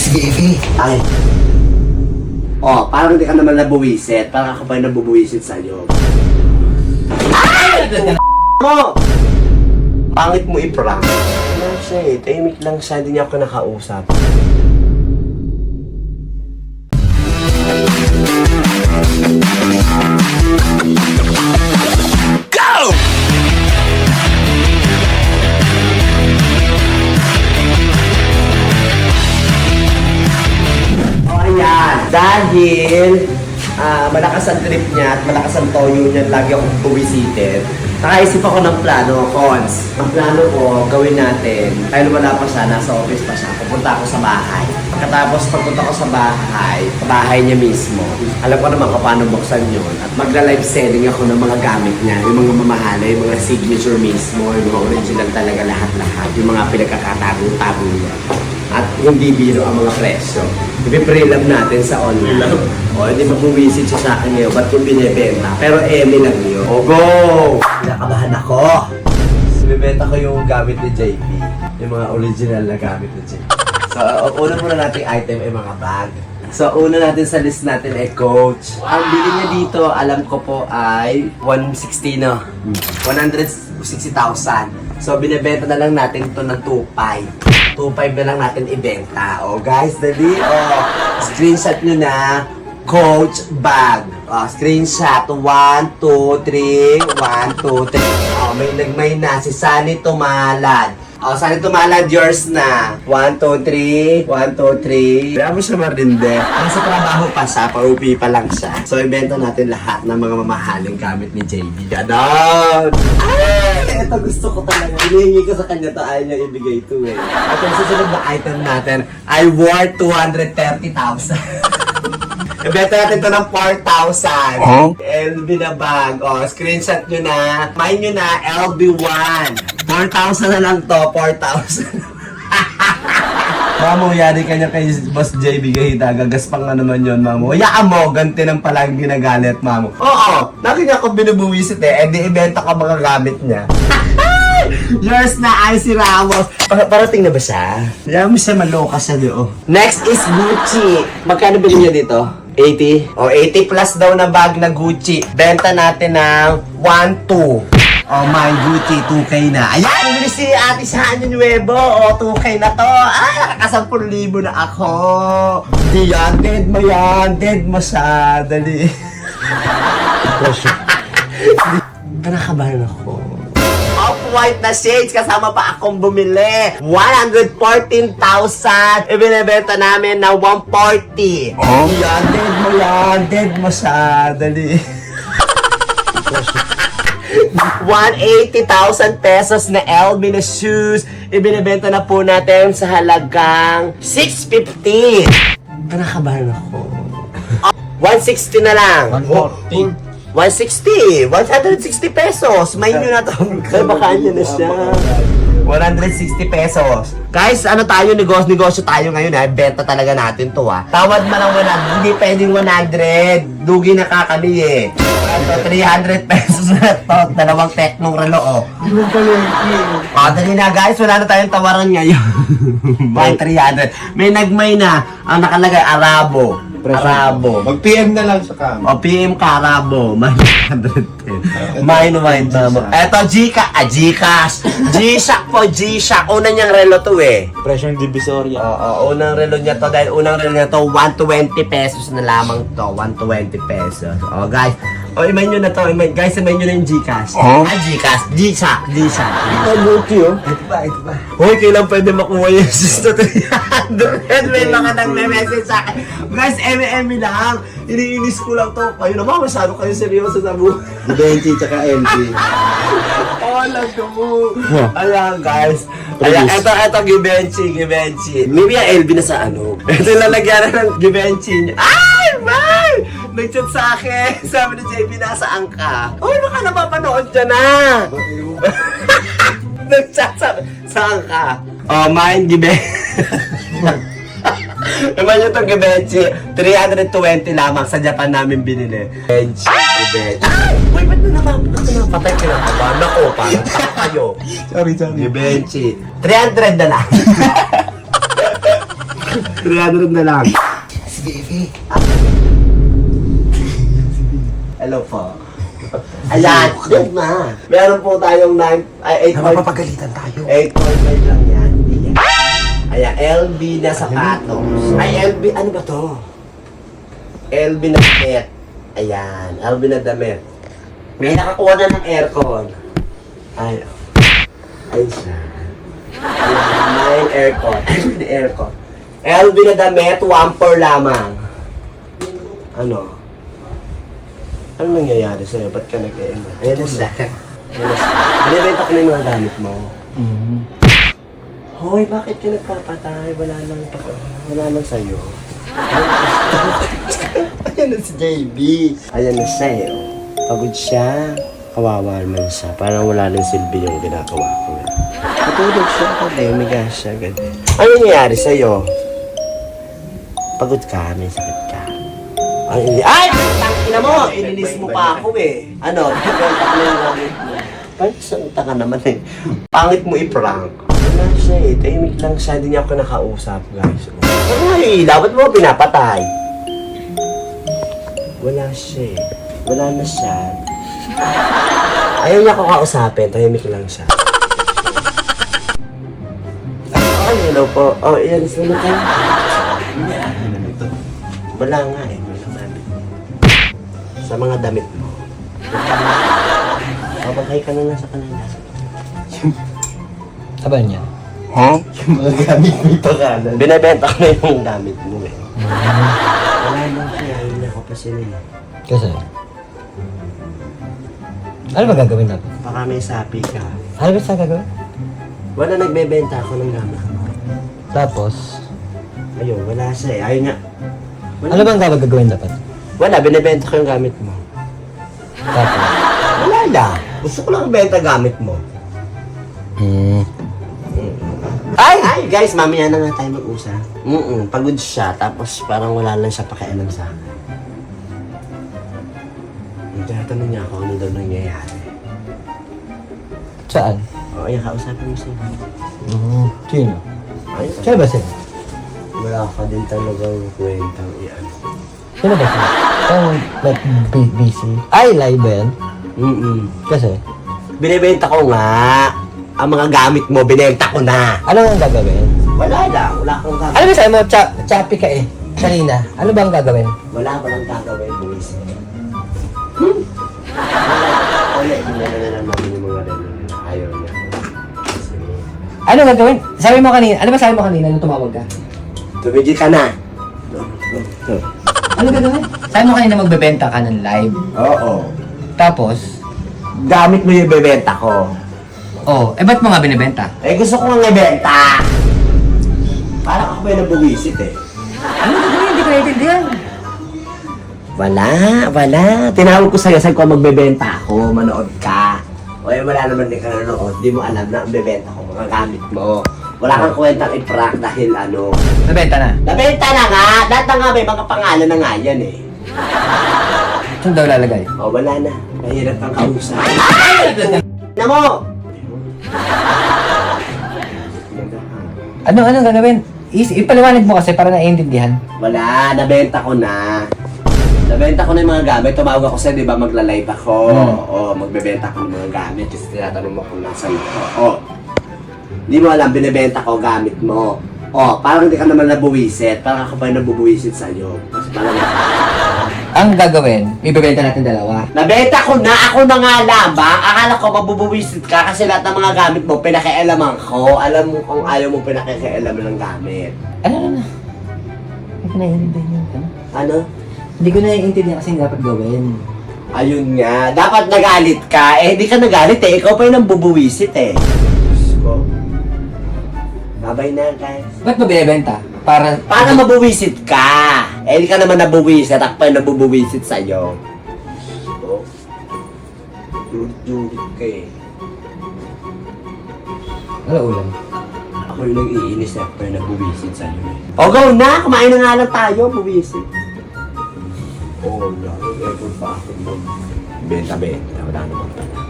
Sige. Ay. Oh, parang hindi ka naman nabuwisit. Parang ako pa yung nabubuwisit sa'yo. Ay! Mo! Pangit mo i-prank. Lang siya eh. Tahimik lang siya. Hindi niya ako nakausap. Go! Dahil malakas ang trip niya at malakas ang toyo niya, lagi akong buwisitin. Nakaisip ako ng plano, cons. Ang plano ko, gawin natin, dahil wala pa siya, nasa office pa siya, pupunta ako sa bahay. Pagkatapos pagpunta ko sa bahay niya mismo, alam ko naman kung paano buksan yun. At magla-live selling ako ng mga gamit niya, yung mga mamahalay, yung mga signature mismo, yung mga original talaga lahat-lahat, yung mga pinagkakatago-tago niya. At hindi biro ang mga presyo. Ipiprelam natin sa online. O, hindi mabuwisit siya sa akin ngayon. Ba't yung binibenta? Pero eme lang yun. O, go! Pinakabahan ako. Bibenta ko yung gamit ni JP. Yung mga original na gamit ni JP. So, una muna nating item ay mga bag. So, una natin sa list natin ay Coach. Ang bili niya dito, alam ko po ay 160 no? 160,000. So, binibenta na lang natin ito ng 2.5. 2.5 na lang natin ibenta. O guys, dali. O, screenshot nyo na. Coach bag. O, screenshot. 1, 2, 3. 1, 2, 3. O, may na. Si Sunny Tumalad. O, Sunny Tumalad, yours na. 1, 2, 3. 1, 2, 3. Kaya mo siya marinde. Nasa trabaho pa siya. Pa-UP pa lang siya. So, ibenta natin lahat ng mga mamahaling gamit ni JB. Ganon! Ay! Ito gusto ko talaga. Hinihingi ko sa kanya to. Ayaw niya ibigay ito eh. At yung susunod na item natin ay worth 230,000. Ibenta natin ito ng 4,000. LB na bag. O, screenshot nyo na. Mine nyo na, LB1. 4,000 na lang to. 4,000. Mamo, yari ka niya kay Boss JB Gahita. Gagaspang na naman yun, Mamo. Hayaan mo, ganti ng palang ginagalit, Mamo. Oo, lagi niya ako binubuwisit eh. di ibenta ka mga gamit niya. Yours na ay si Ramos. Parating na ba siya? Hayaan mo siya, maloka siya doon. Next is Gucci. Magkano bilhin niya dito? 80? O, 80 plus daw na bag na Gucci. Benta natin ng 1,2. Oh my Gucci, 2K na. Ayan, bumili si Ate Sanya Nuevo. O, 2K na to. Ay, nakaka-10,000 na ako. Hindi yan, dead mo yan. Dead mo siya. Dali. Kinakabahan ako. Off-white na shades, kasama pa akong bumili. 114,000. Ibinibenta namin na 140. Oh? Yan, dead mo yan. Dead mo siya. Dali. 180,000 pesos na LB na shoes. Ibinibenta na po natin sa halagang 650. Kinakabahan ako. 160 na lang. 140. 160! 160 pesos! May nyo na to. Kaya baka nyo na siya. 160 pesos. Guys, ano tayo? Negosyo tayo ngayon ha. Benta talaga natin to ha. Tawad man ang 100. Hindi pwedeng 100. Lugi na kakali eh. Ito, 300 pesos na to. Dalawang teknong relo oh. Dali na guys. Wala na tayong tawaran ngayon. May 300. May nagmay na. Ang nakalagay, Arabo. Arabo. Mag-PM na lang sa kama. O, PM ka, Arabo. May 110. May na mo. Eto, Gcash. G-Shock po, G-Shock. Una niyang relo to eh. Presyong divisoria. Oo, unang relo niya to. Dahil unang relo niya to, 120 pesos na lamang to. 120 pesos. O, guys. O, imayin nyo na to. Guys, imayin nyo na yung Gcash. Gcash. G-Shock. Ito, Lucky oh. Ito ba? Hoy, kailan pwede makuha yung sisto 300? May mga nagme-message sa akin. Guys, eme lang. Iniinis ko lang to. Kayo naman, masyado kayo seryoso sa buhay. Benji tsaka LG. Alam ko mo. Ayan, guys. Ayan, eto, Givenchy. Maybe yung LB na sa ano. Ito lalagyan na ng Givenchy niya. Ay, man! Nag-chat sa akin. Sabi ni JP, nasaan ka? Uy, baka napapanood dyan na. Nag-chat saan ka? Oh, mine, Givenchy. Naman yung itong Givenchy, 320 lamang sa Japan namin binili. Givenchy. Uy, ba't na napatay kinakabahan ako? Parang taka kayo. Sorry. Givenchy. 300 na lang. 300 na lang. Si baby. Hello po. Ayan, yun na. Meron po tayong 8.5 Napapagalitan tayo. lang yan. Ayan, LB na sapatos. Ay, LB, ano ba to? LB na damit. Ayan, LB na damit. May nakakuha na ng aircon. Ay, ayun siya. May aircon. May aircon. LB na damit, 1 lamang. Ano? Ano nangyayari sa'yo? Ba't ka nag-e-ema? Ayan na siya. Ayan na siya. Binibenta ko na yung mga gamit mo. Hoy, bakit ka nagpapatay? Wala lang sa'yo. Ayan na si JB. Ayan na siya eh. Pagod siya. Kawawa naman siya. Parang wala nang silbi yung ginagawa ko. Patulog siya. Umiga siya. Ganun. Ano nangyayari sa'yo? Pagod ka. May sakit ka. Ay! Tangina mo! Ininis mo pa ako eh. Ano? Bibenta ko na yung gamit mo. Parang santa ka naman eh. Pangit mo i-prank. Wala siya eh. Tahimik lang siya. Hindi niya ako nakausap guys. Ano nga yung ilaw? Ba't mo pinapatay? Wala siya eh. Wala na siya. Ayaw niya ako kausapin. Tahimik lang siya. Ay, hello po. Oh, iyan. Sino ka? Wala nga eh. Sa mga damit mo. Babagay ka na lang sa kanila. Aba niya? Ha? Yung mga gamit mo ipakalan. Binibenta ko na yung damit mo eh. Wala lang siya. Ayaw niya ako pa sila eh. Kasi? Ano ba gagawin natin? Baka may sapi ka. Ano ba sa gagawin? Wala, nagbebenta ako ng gamit mo. Tapos, Ayun, wala siya eh. Ayaw niya. ano bang gagawin dapat? Wala, binibenta ko yung gamit mo. Tapos, Wala lang. Gusto ko lang benta gamit mo. Ay, guys, mamaya na nga tayo mag-usap. Pagod siya, tapos parang wala lang siya pakialam sa akin. Tinatanong niya ako ano daw nangyayari. saan? O, ayan, kausapin mo siya. Sino? Ay, Sino ba sila? wala ka din talagang kwentang iyan. Sino ba sila? Parang like busy. Ay, live ba yan? Kasi, Binibenta ko nga. Ang mga gamit mo, binenta ko na. ano ang gagawin? Wala lang. Wala akong gagawin. Ano ba sa'yo mo? Chappy ka eh. Kanina. Ano ba ang gagawin? Walang gagawin, boys. Wala, hindi na lang namin yung mga relo na ayaw niya. Kasi, Ano gagawin? Sabi mo kanina, ano ba sabi mo kanina nung tumawag ka? tumigil ka na. Ano gagawin? Sabi mo kanina magbebenta ka ng live. Oo. Tapos, Gamit mo yung bebenta ko. ba't mo nga binibenta? Eh, gusto ko nga ibenta. Parang ako ba yung nabuwisit eh. Ano gagawin? Hindi ko naiintindihan. Wala. Tinawag ko sa'yo, sabi ko magbebenta ako, manood ka. O eh, wala naman din ka nanood, di mo alam na ang bebenta ko, mga gamit mo. Wala kang kwentang i-prank dahil ano. Nabenta na. Nabenta na nga! Lahat na nga may mga pangalan na nga yan eh. Saan daw lalagay? O, wala na. Mahirap kang kausap. Ay! Na mo! Ano gagawin? Ipaliwanag mo kasi para naiintindihan. Wala, nabenta ko na. Nabenta ko na yung mga gamit. Tumawag ako sa'yo, di ba? Magla-live ako. O, magbebenta ko ng mga gamit. Kasi tinatanong mo kung nasaan ito. O, di mo alam, binibenta ko gamit mo. O, parang hindi ka naman nabuwisit. Parang ako pa yung nabubuwisit sa'yo. Kasi parang... Ang gagawin, ibebenta natin dalawa. Nabenta ko na! Ako na nga lang ba? Akala ko mabubuwisit ka kasi lahat ng mga gamit mo, pinakialaman ko. Alam mo kung ayaw mo pinakialaman ng gamit. Ano? Hindi ko naiintindihan yun. Ano? Hindi ko naiintindihan kasi dapat gawin. Ayun nga. Dapat nagalit ka. Eh, hindi ka nagalit eh. Ikaw pa yung nambubuwisit eh. Diyos ko. Babay na, guys. Ba't mo binibenta? Para Mabuwisit ka. Eh, hindi ka naman nabuwisit. Ako pa yung nabubuwisit sa'yo. Oh. Julit ka eh. Ano ulam? Ako yung nag-iinis na ako yung nabuwisit sa'yo eh. O, go na! Kumain na nga lang tayo, buwisit. Oo, lang. Effort pa ako mag-benta-benta. Wala naman pala.